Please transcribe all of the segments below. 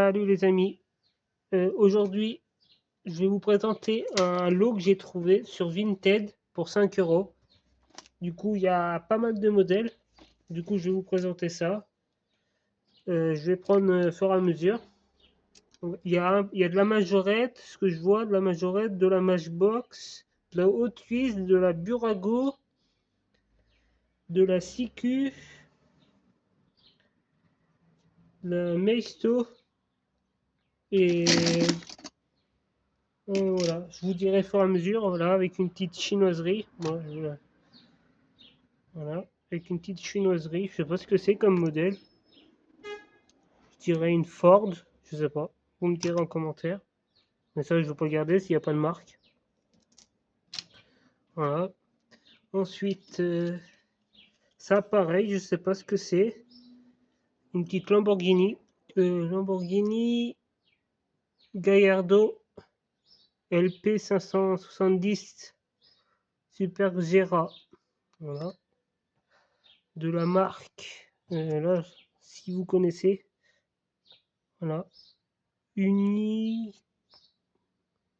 Salut les amis, aujourd'hui je vais vous présenter un lot que j'ai trouvé sur Vinted pour 5 euros. Du coup il y a pas mal de modèles, du coup je vais vous présenter ça. Je vais prendre au fur et à mesure. Il y a de la majorette, ce que je vois, de la majorette, de la Matchbox, de la Hot Wheels, de la Burago, de la Siku, la Meisto et voilà, je vous dirai au fur et à mesure, voilà, avec une petite chinoiserie. Voilà, avec une petite chinoiserie. Je sais pas ce que c'est comme modèle. Je dirais une Ford, je sais pas. Vous me direz en commentaire. Mais ça, je ne veux pas regarder s'il n'y a pas de marque. Voilà. Ensuite, ça, pareil, je sais pas ce que c'est. Une petite Lamborghini. Lamborghini Gallardo LP 570 Supergera. Voilà. De la marque. Là, si vous connaissez. Voilà. Uni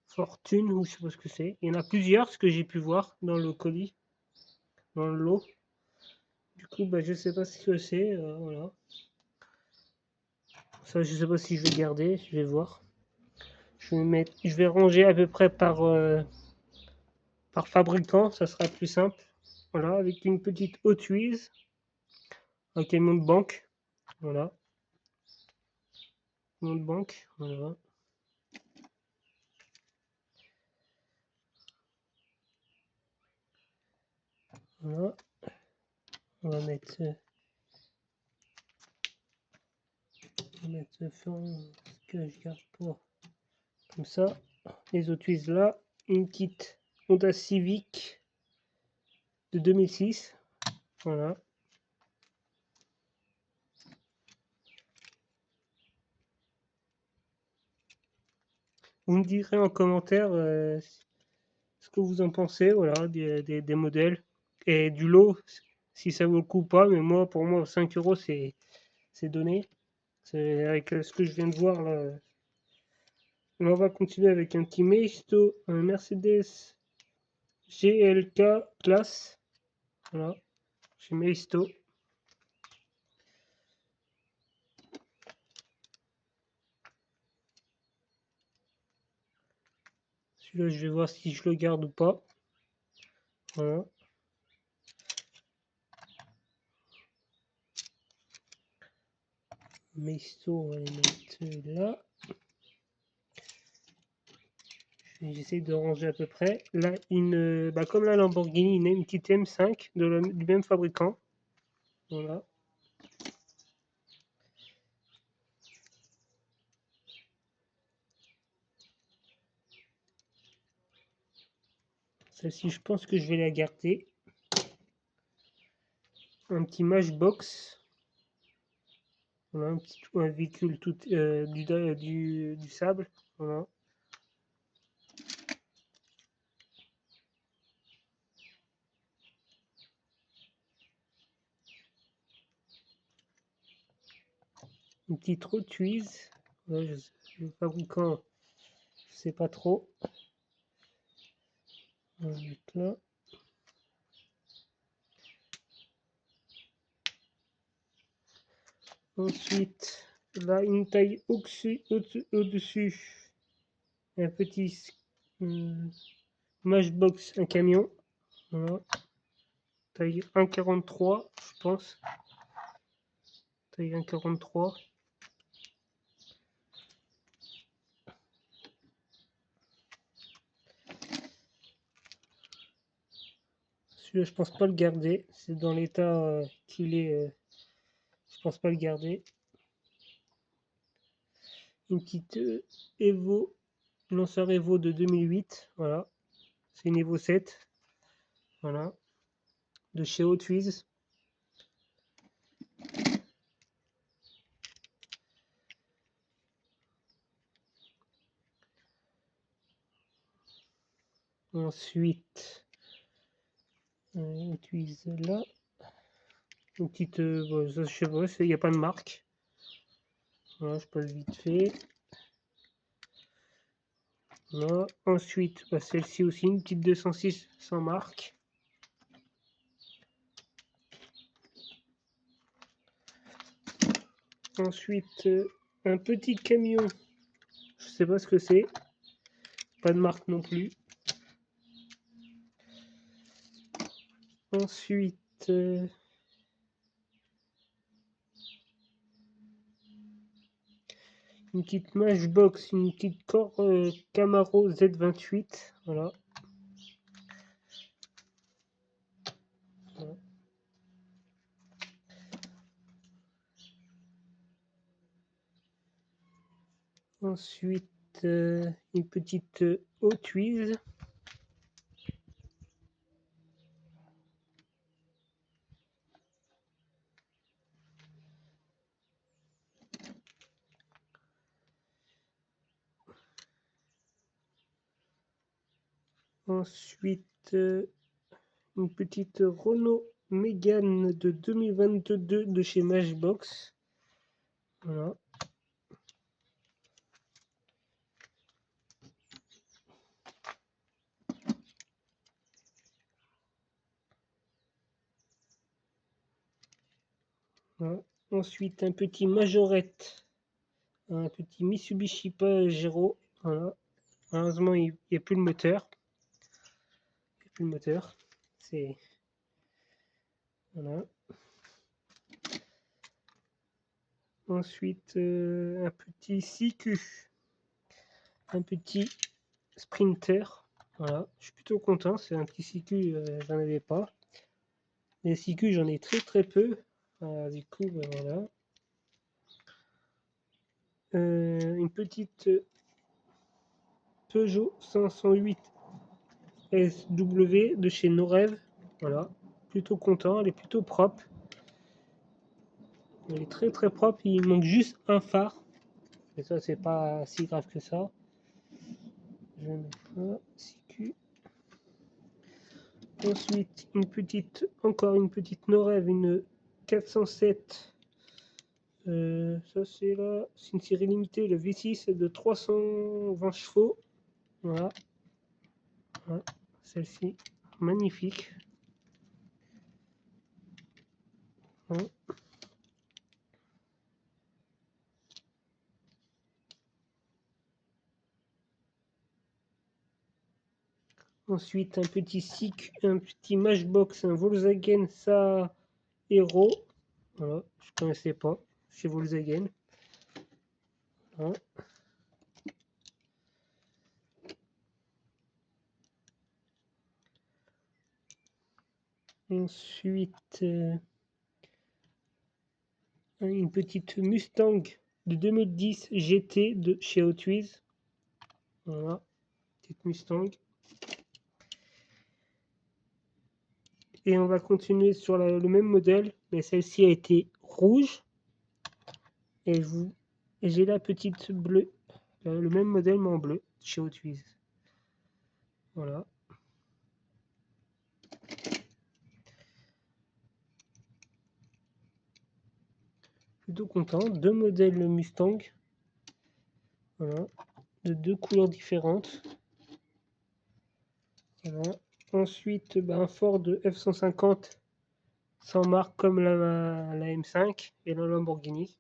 Fortune, ou je sais pas ce que c'est. Il y en a plusieurs, ce que j'ai pu voir dans le colis, dans le lot. Du coup, bah, je sais pas ce que c'est. Voilà. Ça, je sais pas si je vais garder. Je vais voir. Je vais ranger à peu près par fabricant. Ça sera plus simple. Voilà, avec une petite Hot Wheels, un camion de banque. Voilà. Camion de banque. Voilà. Voilà. On va mettre fin que je garde pour comme ça. Les Hot Wheels là. Une petite Honda Civic de 2006. Voilà. Vous me direz en commentaire ce que vous en pensez, voilà, des modèles et du lot, si ça vaut le coup ou pas. Mais moi, pour moi, 5 euros, c'est donné. C'est avec ce que je viens de voir là. On va continuer avec un petit Meisto, un Mercedes GLK Classe. Voilà, chez Meisto. Celui-là, je vais voir si je le garde ou pas. Voilà. Meisto, on va les mettre là. J'essaie de ranger à peu près. Là, comme la Lamborghini, une petite M5 du même fabricant. Voilà. Celle-ci, je pense que je vais la garder. Un petit Matchbox. Voilà, un véhicule tout, du sable. Voilà. Une petite Hot Wheels. Ouais, le fabricant, je sais pas trop. On va mettre là. Ensuite, là, une taille au-dessus. Un petit Matchbox, un camion. Voilà. Taille 1,43, je pense. Taille 1,43. Celui-là, je pense pas le garder. C'est dans l'état qu'il est. Je pense pas le garder. Une petite Evo, lanceur Evo de 2008. Voilà. C'est une Evo 7. Voilà. De chez Hot Wheels. Ensuite, Hot Wheels là. Une petite. Bon, ça, je sais pas, il n'y a pas de marque. Voilà, je passe vite fait. Voilà. Ensuite, bah, celle-ci aussi, une petite 206 sans marque. Ensuite, un petit camion. Je sais pas ce que c'est. Pas de marque non plus. Ensuite, une petite Matchbox, une petite Camaro Z28. Voilà. Voilà. Ensuite, une petite Hot Wheels. Ensuite, une petite Renault Mégane de 2022 de chez Matchbox. Voilà. Voilà. Ensuite, un petit Majorette, un petit Mitsubishi Pajero. Voilà. Malheureusement, il n'y a plus le moteur. Il n'y a plus le moteur. C'est. Voilà. Ensuite, un petit CQ. Un petit Sprinter. Voilà. Je suis plutôt content. C'est un petit CQ, j'en avais pas. Les CQ, j'en ai très peu. Du coup, ben voilà. Une petite Peugeot 508 SW de chez Norev. Voilà. Plutôt content. Elle est plutôt propre. Elle est très propre. Il manque juste un phare. Mais ça, c'est pas si grave que ça. Je mets pas CQ. Ensuite, encore une petite Norev, une 407. Ça, c'est là, c'est une série limitée, le V6 de 320 chevaux. Voilà. Voilà. Celle-ci, magnifique. Voilà. Ensuite, un petit Matchbox, un Volkswagen Sa Hero. Voilà, je connaissais pas chez Volkswagen. Voilà. Ensuite, une petite Mustang de 2010 GT de chez Hot Wheels. Voilà, petite Mustang. Et on va continuer sur le même modèle, mais celle-ci a été rouge. Et j'ai la petite bleue, le même modèle mais en bleu chez Hot Wheels. Voilà. Plutôt content. Deux modèles Mustang. Voilà. De deux couleurs différentes. Voilà. Ensuite, un Ford F-150 sans marque comme la M5 et la Lamborghini.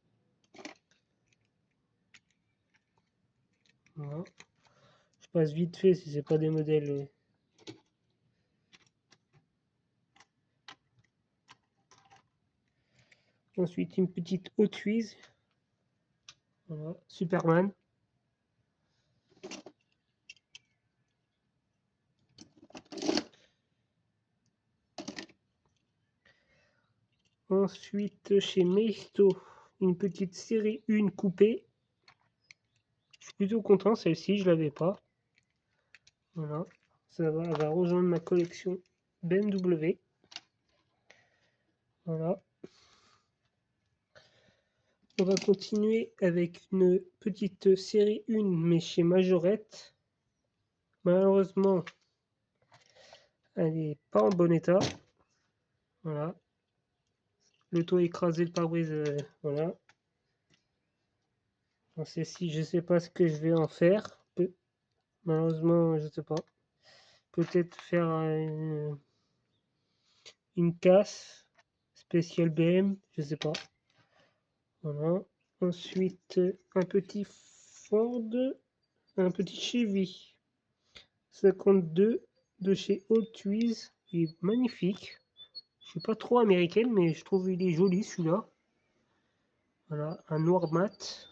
Voilà. Je passe vite fait si c'est pas des modèles. Ensuite, une petite Hot Wheels. Voilà. Superman. Ensuite, chez Meisto, une petite série 1 coupée. Je suis plutôt content, celle-ci, je l'avais pas. Voilà, elle va rejoindre ma collection BMW. Voilà. On va continuer avec une petite série 1, mais chez Majorette. Malheureusement, elle n'est pas en bon état. Voilà. Le toit écrasé, le pare-brise, voilà. Celle-ci, je sais pas ce que je vais en faire. Malheureusement, je sais pas. Peut-être faire une casse spéciale BM, je sais pas. Voilà. Ensuite, un petit Ford, un petit Chevy 52 de chez Hot Wheels. Il est magnifique. Je suis pas trop américaine, mais je trouve il est joli celui-là. Voilà, un noir mat.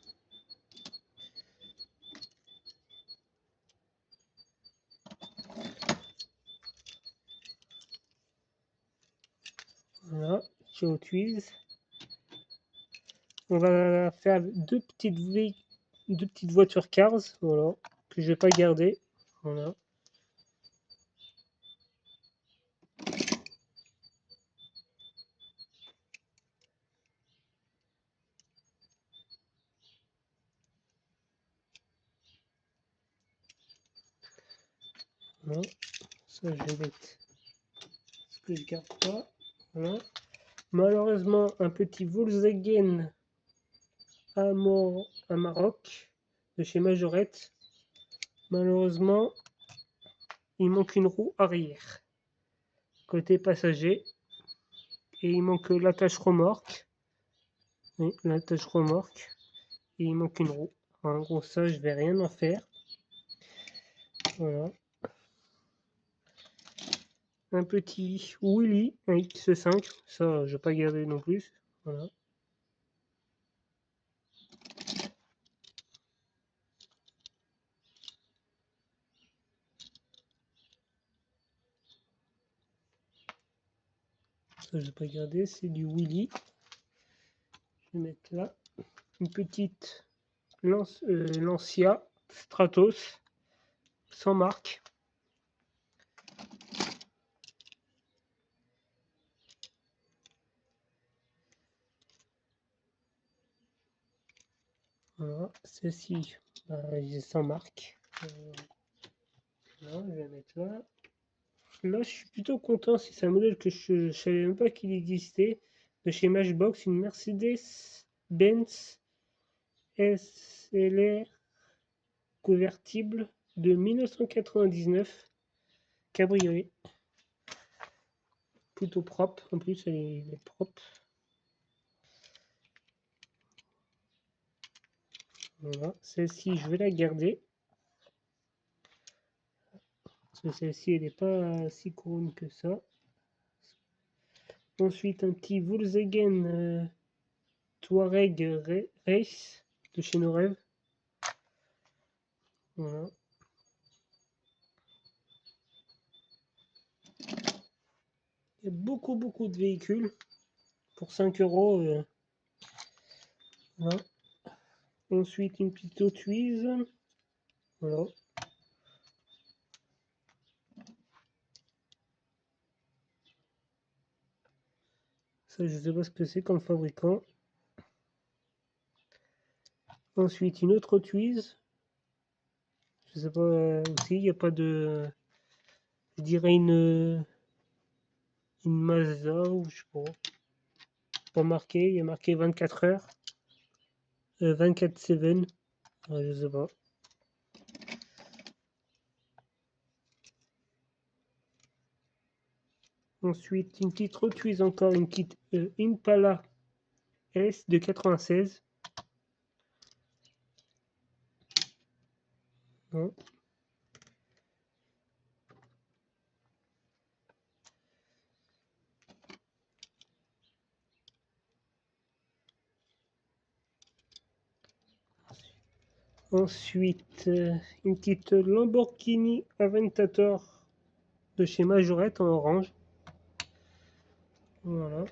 Voilà, chez Hot Wheels. On va faire deux petites voitures Cars, voilà, que je vais pas garder. Voilà. Voilà. Ça, je vais mettre ce que je garde pas. Voilà. Malheureusement, un petit Volkswagen à Maroc de chez Majorette. Malheureusement, il manque une roue arrière côté passager et il manque l'attache remorque. Oui, l'attache remorque et il manque une roue. En gros, ça, je vais rien en faire. Voilà. Un petit Willy, un X5, ça, je vais pas garder non plus. Voilà. Ça, je vais pas garder, c'est du Willy. Je vais mettre là. Une petite Lancia Stratos, sans marque. Voilà, celle-ci, bah, j'ai sans marque. Là, je vais mettre là. Là, je suis plutôt content, c'est un modèle que je savais même pas qu'il existait. De chez Matchbox, une Mercedes-Benz SLR convertible de 1999, cabriolet. Plutôt propre, en plus elle est propre. Voilà, celle-ci je vais la garder. Parce que celle-ci elle n'est pas si courante que ça. Ensuite un petit Volkswagen Touareg Race de chez nos rêves. Voilà. Il y a beaucoup de véhicules pour 5 euros. Voilà. Ensuite une petite Hot Wheels. Voilà. Ça je sais pas ce que c'est comme fabricant. Ensuite une autre Hot Wheels. Je sais pas aussi, il n'y a pas de. Je dirais une Mazda ou je sais pas. Pas marqué, il y a marqué 24 heures. 24/7. Je sais pas. Ensuite, une petite Hot encore, une petite Impala S de 96. Non. Ensuite, une petite Lamborghini Aventador de chez Majorette en orange. Voilà.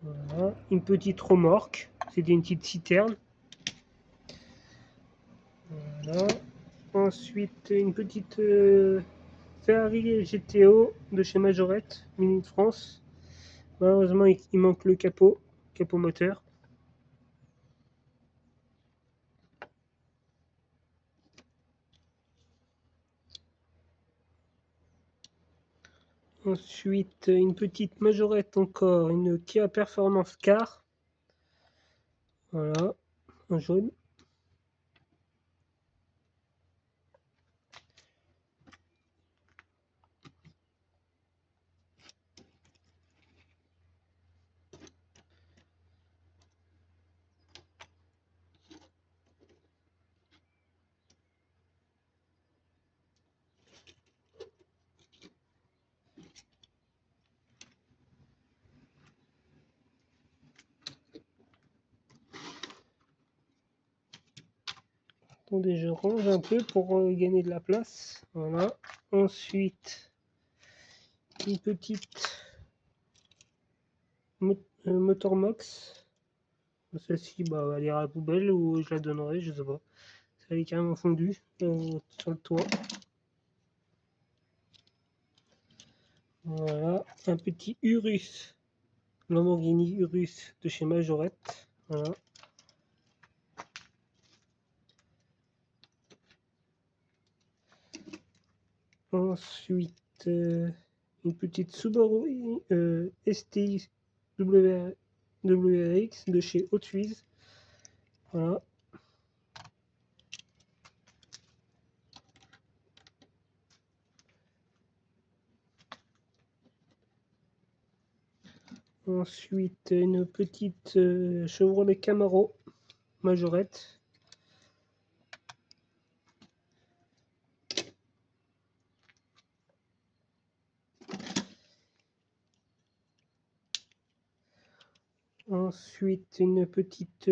Voilà. Une petite remorque. C'est une petite citerne. Voilà. Ensuite, une petite Ferrari GTO de chez Majorette, Mini de France. Malheureusement, il manque le capot moteur. Ensuite, une petite majorette encore, une Kia Performance Car. Voilà, en jaune. Attendez, je range un peu pour gagner de la place. Voilà. Ensuite, une petite Motormox. Celle-ci, bah, elle ira à la poubelle ou je la donnerai, je sais pas. Elle est carrément fondue sur le toit. Voilà, un petit Urus, Lamborghini Urus de chez Majorette. Voilà. Ensuite, une petite Subaru STI WRX de chez Hot Wheels. Voilà. Ensuite, une petite Chevrolet Camaro Majorette. Ensuite, une petite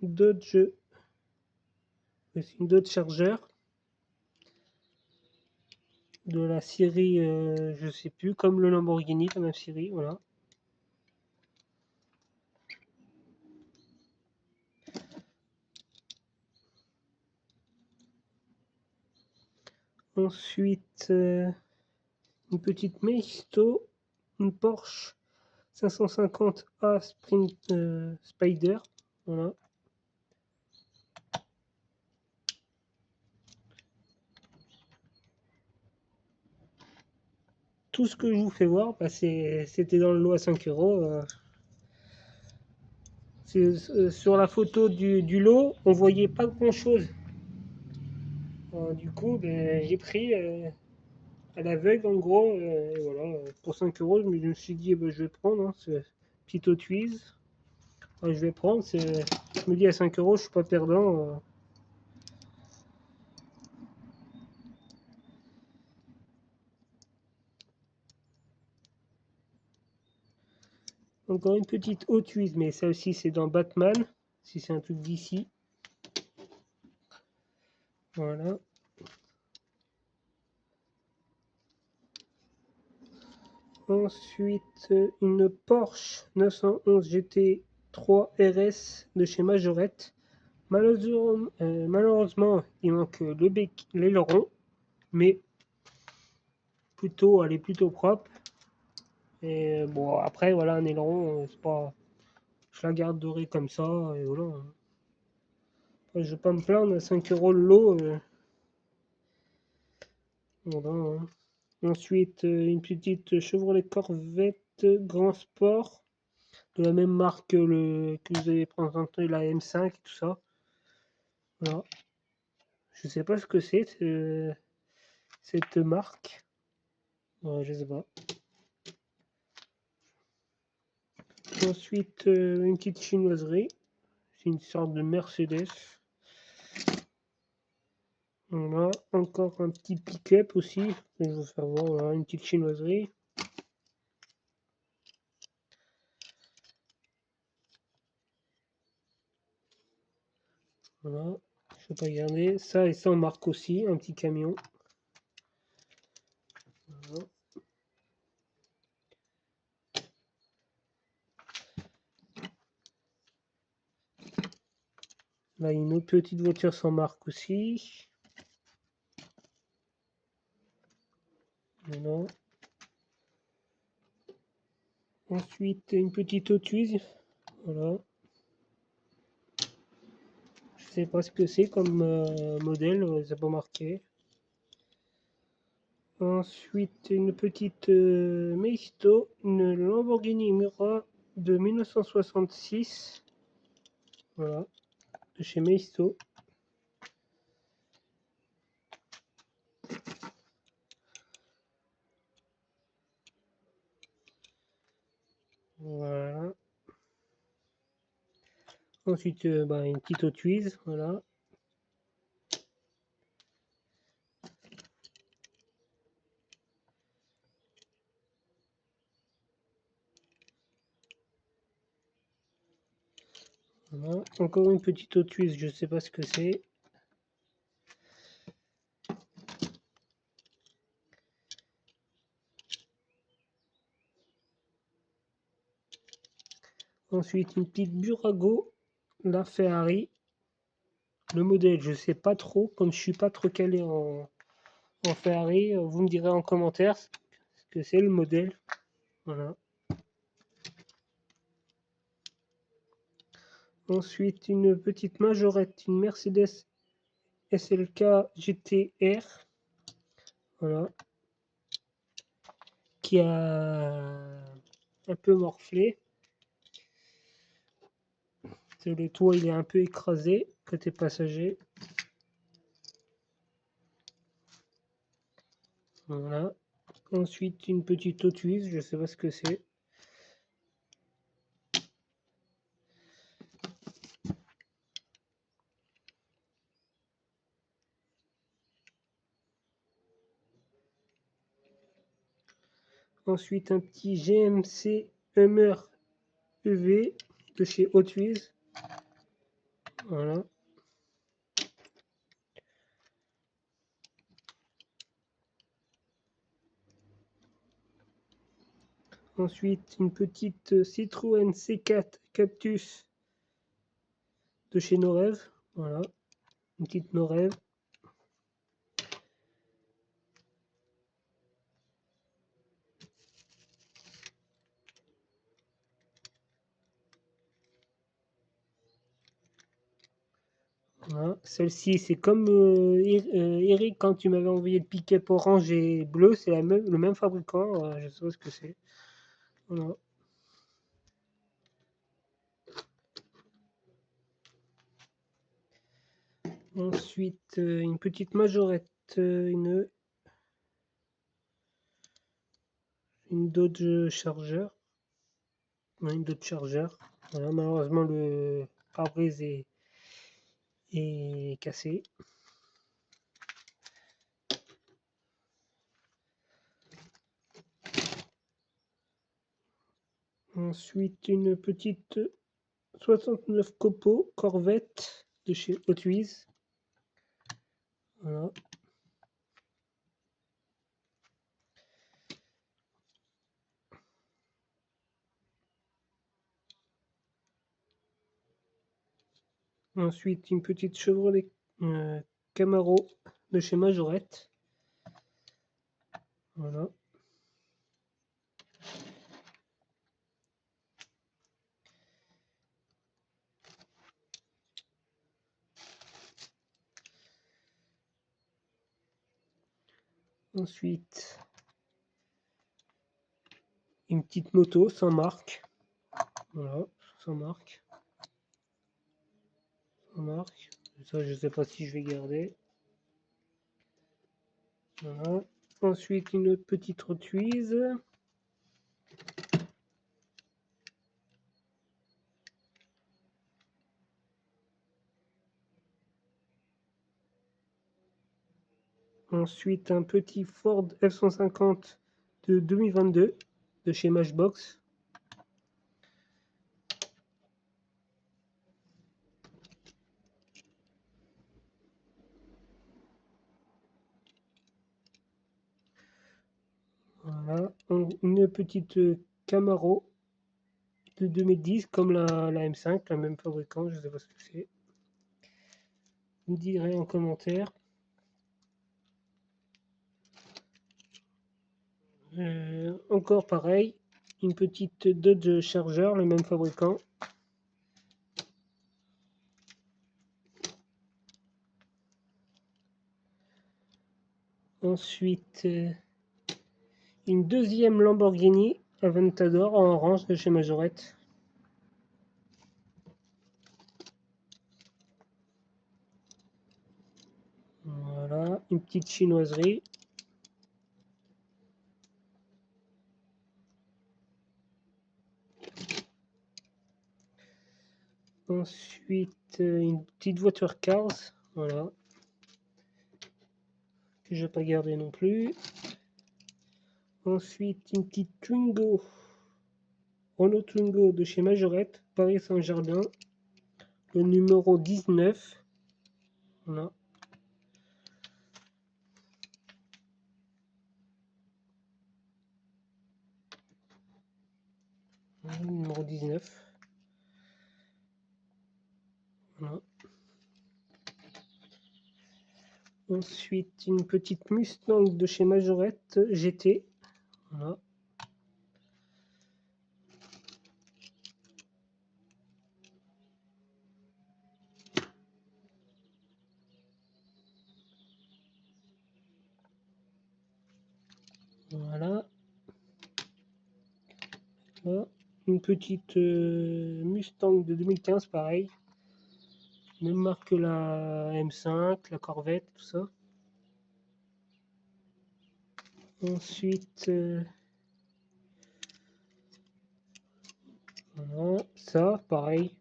Dodge, c'est une Dodge Charger de la série, je sais plus, comme le Lamborghini, la même série, voilà. Ensuite, une petite Maisto, une Porsche 550A Sprint Spider, voilà. Tout ce que je vous fais voir, bah, c'était dans le lot à 5 euros. Sur la photo du lot, on voyait pas grand chose. Du coup, ben, j'ai pris à l'aveugle en gros. Et voilà, pour 5 euros, je me suis dit, ben, je vais prendre ce petit Hot Wheels. Je vais prendre. Je me dis à 5 euros, je suis pas perdant. Encore une petite Hot Wheels, mais celle-ci c'est dans Batman. Si c'est un truc d'ici. Voilà. Ensuite, une Porsche 911 GT3 RS de chez Majorette. Malheureusement, il manque l'aileron, mais plutôt, elle est plutôt propre. Et bon, après, voilà, un aileron, c'est pas. Je la garderai comme ça, et voilà. Après, je vais pas me plaindre, 5 euros le lot. Voilà, hein. Ensuite, une petite Chevrolet Corvette Grand Sport, de la même marque que vous avez présenté, la M5 et tout ça. Voilà. Je sais pas ce que c'est, cette marque. Ouais, je sais pas. Ensuite, une petite chinoiserie. C'est une sorte de Mercedes. Voilà. Encore un petit pick-up aussi. Je vais vous faire voir. Voilà, une petite chinoiserie. Voilà. Je vais pas regarder. Ça et ça on marque aussi. Un petit camion. Voilà. Là, une autre petite voiture sans marque aussi. Voilà. Ensuite, une petite Hot Wheels. Voilà. Je sais pas ce que c'est comme modèle, c'est pas marqué. Ensuite, une petite Maisto, une Lamborghini Miura de 1966. Voilà, de chez Maisto. Voilà. Ensuite, une petite Hot Wheels, voilà. Voilà. Encore une petite Hot Wheels, je sais pas ce que c'est. Ensuite, une petite Burago, la Ferrari. Le modèle, je sais pas trop, comme je suis pas trop calé en Ferrari, vous me direz en commentaire ce que c'est le modèle. Voilà. Ensuite, une petite majorette, une Mercedes SLK GTR. Voilà. Qui a un peu morflé. Le toit il est un peu écrasé côté passager. Voilà. Ensuite une petite Hot Wheels, je sais pas ce que c'est. Ensuite un petit GMC Hummer EV de chez Hot Wheels. Voilà. Ensuite une petite Citroën C4 Cactus de chez Norev. Voilà. Une petite Norev. Voilà. Celle-ci, c'est comme Eric, quand tu m'avais envoyé le pick-up orange et bleu, c'est le même fabricant, je sais pas ce que c'est. Voilà. Ensuite, une petite majorette, une Dodge Charger. Ouais, une Dodge Charger. Voilà, malheureusement, le pare-brise est cassé. Ensuite, une petite 69 copeaux Corvette de chez Hot Wheels. Voilà. Ensuite, une petite Chevrolet Camaro de chez Majorette. Voilà. Ensuite, une petite moto sans marque. Voilà, sans marque. Sans marque. Ça, je sais pas si je vais garder. Voilà. Ensuite, une autre petite Hot Wheels. Ensuite, un petit Ford F-150 de 2022 de chez Matchbox. Voilà. Une petite Camaro de 2010 comme la M5, la même fabricant, je sais pas ce que c'est. Vous me direz en commentaire. Encore pareil, une petite Dodge Charger, le même fabricant. Ensuite, une deuxième Lamborghini Aventador en orange de chez Majorette. Voilà, une petite chinoiserie. Ensuite, une petite voiture Cars, voilà, que je vais pas garder non plus. Ensuite, une petite Twingo, Renault Twingo de chez Majorette, Paris Saint-Germain, le numéro 19. Voilà. Le numéro 19. Voilà. Ensuite, une petite Mustang de chez Majorette GT. Voilà. Voilà. Là, une petite Mustang de 2015, pareil. Même marque que la M5, la Corvette, tout ça. Ensuite, voilà, ça, pareil,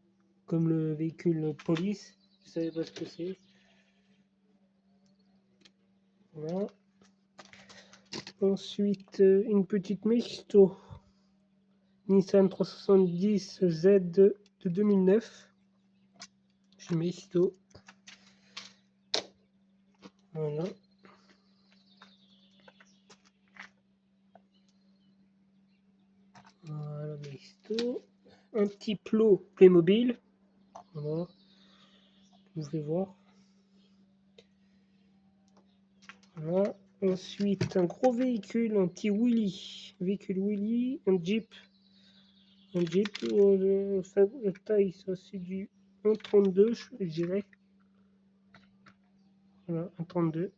comme le véhicule police. Vous savez pas ce que c'est. Voilà. Ensuite, une petite Mejito Nissan 370 Z de 2009. Chez Mejito. Voilà. Voilà, Mejito. Un petit plot Playmobil. Voilà. Vous pouvez voir. Voilà. Ensuite, un gros véhicule, un petit Willy. Véhicule Willy, un Jeep. Un Jeep, la taille, ça c'est du 1,32, je dirais. Voilà, 1,32.